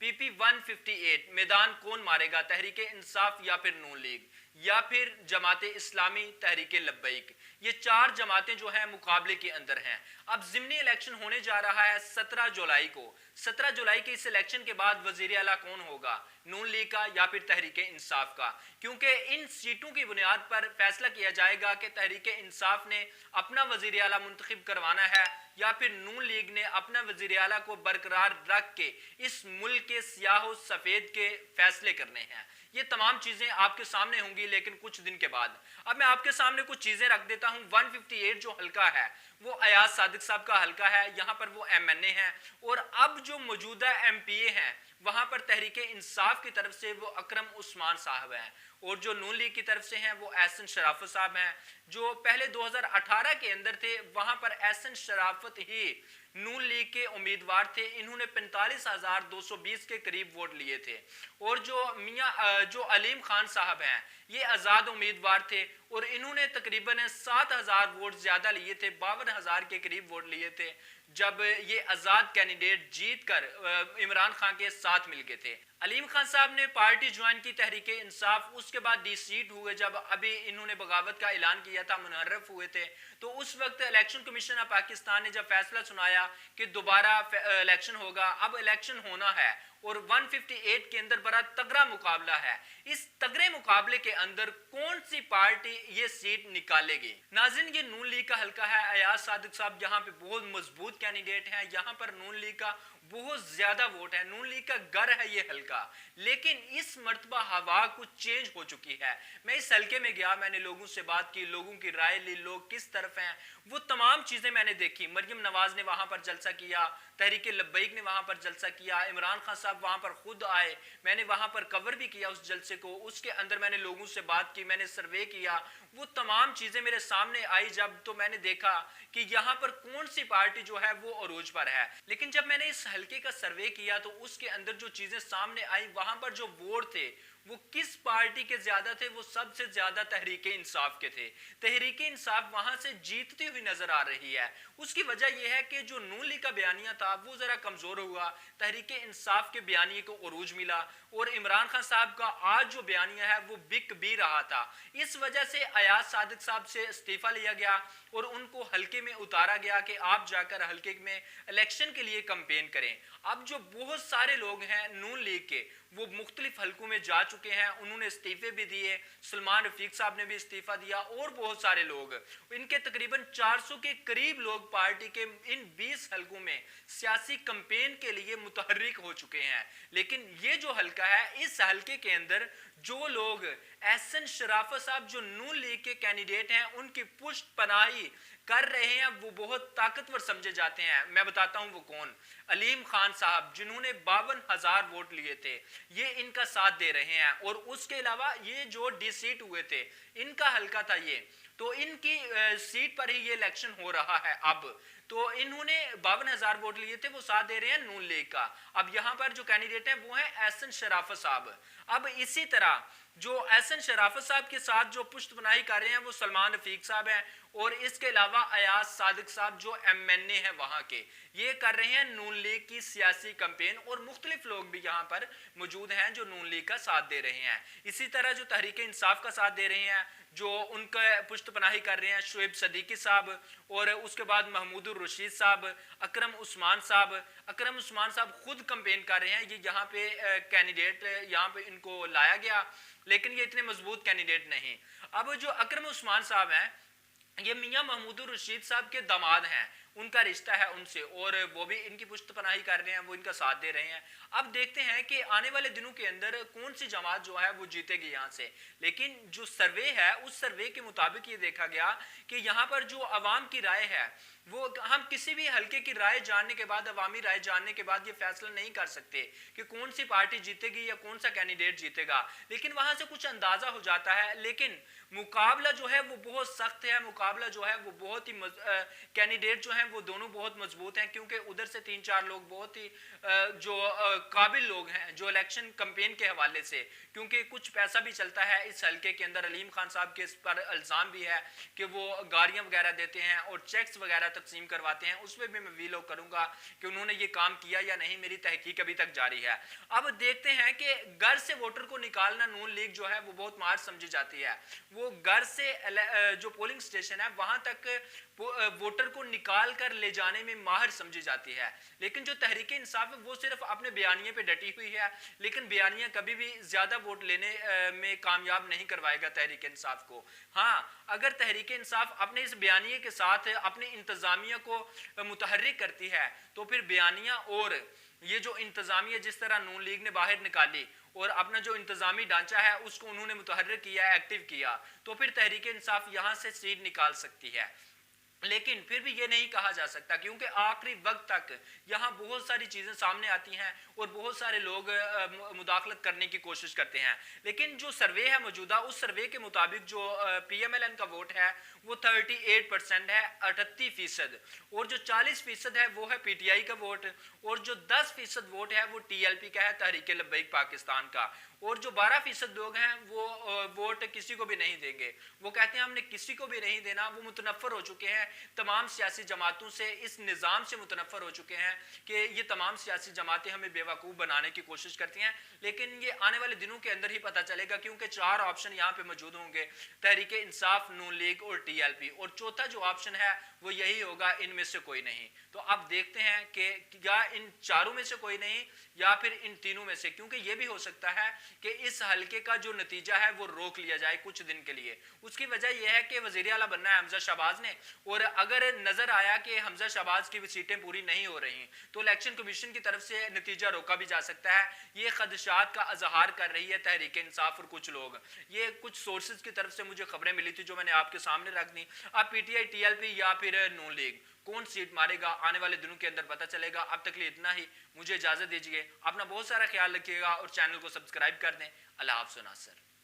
PP 158 मैदान कौन मारेगा, तहरीक इंसाफ या फिर नून लीग या फिर जमात इस्लामी तहरीक लब्बैक। ये चार जमातें जो हैं मुकाबले के अंदर हैं। अब ज़िमनी इलेक्शन होने जा रहा है 17 जुलाई को। 17 जुलाई के इस इलेक्शन के बाद वजीर आला कौन होगा, नून लीग का या फिर तहरीक इंसाफ का, क्योंकि इन सीटों की बुनियाद पर फैसला किया जाएगा कि तहरीक इंसाफ ने अपना वजीर आला मुंतखब करवाना है या फिर नून लीग ने अपना वजीर आला को बरकरार रख के इस मुल्क के सियाह सफ़ेद के फैसले करने हैं। ये तमाम चीज़ें आपके सामने होंगी लेकिन कुछ दिन के बाद। अब मैं आपके सामने कुछ चीज़ें रख देता हूँ। 158 जो हल्का है वो अयाज सादिक साहब का हल्का है, यहाँ पर वो MNA हैं, और अब जो मौजूदा MPA हैं वहाँ पर तहरीक इंसाफ की तरफ से वो अकरम उस्मान साहब हैं, और जो नून लीग की तरफ से हैं वो एहसन शराफत साहब हैं, जो पहले 2018 के अंदर थे। वहाँ पर एहसन शराफत ही नून लीग के उम्मीदवार थे। इन्होंने 45,220 के करीब वोट लिए थे। और जो अलीम खान साहब हैं ये आज़ाद उम्मीदवार थे और इन्होंने तकरीबन 7,000 वोट ज़्यादा लिए थे, 52,000 के करीब वोट लिए थे जब ये आज़ाद कैंडिडेट जीत कर इमरान खान के साथ मिल गए थे। अलीम खान साहब ने पार्टी ज्वाइन की तहरीक इंसाफ, उसके बाद डिसीट हुए। जब अभी इन्होंने बगावत का ऐलान किया था, मुनहर्रफ हुए थे, तो उस वक्त इलेक्शन कमीशन ऑफ पाकिस्तान ने जब फैसला सुनाया कि दोबारा इलेक्शन होगा, अब इलेक्शन होना है और 158 के अंदर बड़ा तगड़ा मुकाबला है। इस तगड़े मुकाबले के अंदर कौन सी पार्टी ये सीट निकालेगी? नाज़रीन, ये नून लीग का हल्का है। अयाज सादिक साहब यहाँ पे बहुत मजबूत कैंडिडेट हैं, यहाँ पर नून लीग का बहुत ज्यादा वोट है, नून लीग का घर है ये हल्का। लेकिन इस मर्तबा हवा कुछ चेंज हो चुकी है। मैं इस हल्के में गया, मैंने लोगों से बात की, लोगों की राय ली, लोग किस तरफ हैं, वो तमाम चीजें मैंने देखी। मरियम नवाज ने वहां पर जलसा किया, तहरीक लब्बैक ने वहां पर जलसा किया, इमरान खान साहब वहां पर खुद आए, मैंने वहां पर कवर भी किया उस जलसे को। उसके अंदर मैंने लोगों से बात की, मैंने सर्वे किया, वो तमाम चीजें मेरे सामने आई जब, तो मैंने देखा कि यहाँ पर कौन सी पार्टी जो है वो अरूज पर है। लेकिन जब मैंने इस हल्के का सर्वे किया तो उसके अंदर जो चीजें सामने आई, वहां पर जो वोट थे वो किस पार्टी के ज्यादा थे, वो सबसे ज्यादा तहरीक इंसाफ के थे। तहरीक इंसाफ वहां से जीतती हुई नजर आ रही है। उसकी वजह यह है कि जो नून लीग का बयानिया था वो जरा कमजोर हुआ, तहरीक इंसाफ के बयानिए को उरूज मिला, और इमरान खान साहब का आज जो बयानिया है वो बिक भी रहा था। इस वजह से अयाज सादिक साहब से इस्तीफा लिया गया और उनको हल्के में उतारा गया कि आप जाकर हल्के में इलेक्शन के लिए कैंपेन करें। अब जो बहुत सारे लोग हैं नून लीग के, वो मुख्तलिफ हल्कों में जा चुके हैं, उन्होंने इस्तीफे भी दिए। सलमान रफीक साहब ने भी इस्तीफा दिया और बहुत सारे लोग, इनके तकरीबन 400 के करीब लोग पार्टी के इन 20 हल्कों में सियासी कैंपेन के लिए मुतहर्रिक हो चुके हैं। लेकिन ये जो हल्का है, इस हल्के के अंदर जो लोग एहसन शराफत साहब जो नून लीग के कैंडिडेट हैं उनकी पुष्ट पनाही कर रहे हैं, वो बहुत ताकतवर समझे जाते हैं। मैं बताता हूं वो कौन। अलीम खान साहब जिन्होंने 52,000 वोट लिए थे, ये इनका साथ दे रहे हैं। और उसके अलावा ये जो डिसीट हुए थे, इनका हल्का था ये, तो इनकी सीट पर ही ये इलेक्शन हो रहा है। अब तो इन्होंने 52,000 वोट लिए थे, वो साथ दे रहे हैं नून लीग का। अब यहाँ पर जो कैंडिडेट हैं वो है एहसन शराफत साहब। अब इसी तरह जो एहसन शराफत साहब के साथ जो पुष्ट पनाही कर रहे हैं वो सलमान रफीक साहब हैं, और इसके अलावा अयाज सादिक साहब जो MNA हैं वहां के, ये कर रहे हैं नून लीग की सियासी कैंपेन। और मुख्तलिफ लोग भी यहाँ पर मौजूद हैं जो नून लीग का साथ दे रहे हैं। इसी तरह जो तहरीक इंसाफ का साथ दे रहे हैं, जो उनका पुष्ट पनाही कर रहे हैं, शुएब सदीकी साहब, और उसके बाद महमूद रशीद साहब, अकरम उस्मान साहब। अकरम उस्मान साहब खुद कैंपेन कर रहे हैं, ये यहाँ पे कैंडिडेट यहाँ पे इनको लाया गया, लेकिन ये इतने मजबूत कैंडिडेट नहीं। अब जो अकरम उस्मान साहब हैं, ये मियां महमूद रशीद साहब के दामाद हैं, उनका रिश्ता है उनसे, और वो भी इनकी पुष्ट पनाही कर रहे हैं, वो इनका साथ दे रहे हैं। अब देखते हैं कि आने वाले दिनों के अंदर कौन सी जमात जो है वो जीतेगी यहाँ से। लेकिन जो सर्वे है, उस सर्वे के मुताबिक ये देखा गया कि यहाँ पर जो अवाम की राय है, वो हम किसी भी हल्के की राय जानने के बाद, अवामी राय जानने के बाद ये फैसला नहीं कर सकते कि कौन सी पार्टी जीतेगी या कौन सा कैंडिडेट जीतेगा, लेकिन वहां से कुछ अंदाजा हो जाता है। लेकिन मुकाबला जो है वो बहुत सख्त है, मुकाबला जो है वो बहुत ही कैंडिडेट जो हैं वो दोनों बहुत मजबूत हैं, क्योंकि उधर से 3-4 लोग बहुत ही जो काबिल लोग हैं जो इलेक्शन कैंपेन के हवाले से, क्योंकि कुछ पैसा भी चलता है इस हल्के के अंदर। अलीम खान साहब के इस पर इल्ज़ाम भी है कि वो गाड़ियाँ वगैरह देते हैं और चेक्स वगैरह तकसीम करवाते हैं, उसमें भी मैं वीलॉग करूंगा कि उन्होंने ये काम किया या नहीं, मेरी तहकीक अभी तक जारी है। अब देखते हैं कि घर से वोटर को निकालना नून लीग जो है वो बहुत मार समझी जाती है। वो घर से जो पोलिंग स्टेशन है वहां तक वोटर को निकाल कर ले जाने में माहिर समझी जाती है, लेकिन जो तहरीक इंसाफ है वो सिर्फ अपने बयानिए पे डटी हुई है, लेकिन बयानिया कभी भी ज्यादा वोट लेने में कामयाब नहीं करवाएगा तहरीक इंसाफ को। हाँ, अगर तहरीक इंसाफ अपने इस बयानिए के साथ अपने इंतजामिया को मुतहर्रिक करती है तो फिर बयानिया और ये जो इंतजामिया जिस तरह नून लीग ने बाहर निकाली और अपना जो इंतजामी ढांचा है उसको उन्होंने मुतहर्रिक किया, एक्टिव किया, तो फिर तहरीक इंसाफ यहां से सीट निकाल सकती है। लेकिन फिर भी ये नहीं कहा जा सकता, क्योंकि आखिरी वक्त तक यहाँ बहुत सारी चीज़ें सामने आती हैं और बहुत सारे लोग मुदाखलत करने की कोशिश करते हैं। लेकिन जो सर्वे है मौजूदा, उस सर्वे के मुताबिक जो PMLN का वोट है वो 38% है, 38%, और जो 40% है वो है PTI का वोट, और जो 10% वोट है वो TLP का है, तहरीक लब्बैक पाकिस्तान का, और जो 12% लोग हैं वो वोट किसी को भी नहीं देंगे। वो कहते हैं हमने किसी को भी नहीं देना, वो मुतनफ़र हो चुके हैं तमाम सियासी जमातों से, इस निज़ाम से मुतनफ़र हो चुके हैं कि ये तमाम सियासी जमातें हमें बेवकूफ़ बनाने की कोशिश करती हैं। लेकिन ये आने वाले दिनों के अंदर ही पता चलेगा, क्योंकि 4 ऑप्शन यहाँ पे मौजूद होंगे, तहरीक इंसाफ, नून लीग और TLP, और चौथा जो ऑप्शन है वो यही होगा, इनमें से कोई नहीं। तो अब देखते हैं कि या इन चारों में से कोई नहीं या फिर इन तीनों में से, क्योंकि ये भी हो सकता है कि इस हलके का जो नतीजा है वो रोक लिया जाए कुछ दिन के लिए। उसकी वजह यह है कि वज़ीर आला बनना है हमजा शहबाज ने, और अगर नजर आया कि हमजा शहबाज की सीटें पूरी नहीं हो रही तो इलेक्शन कमीशन की तरफ से नतीजा रोका भी जा सकता है। ये खदशात का इजहार कर रही है तहरीक इंसाफ और कुछ लोग। ये कुछ सोर्सेज की तरफ से मुझे खबरें मिली थी जो मैंने आपके सामने रख दी। अब PTI, TLP या फिर नून लीग कौन सीट मारेगा आने वाले दिनों के अंदर पता चलेगा। अब तक लिए इतना ही, मुझे इजाजत दीजिए, अपना बहुत सारा ख्याल रखिएगा और चैनल को सब्सक्राइब कर दें। अल्लाह हाफ़िज़ नासर।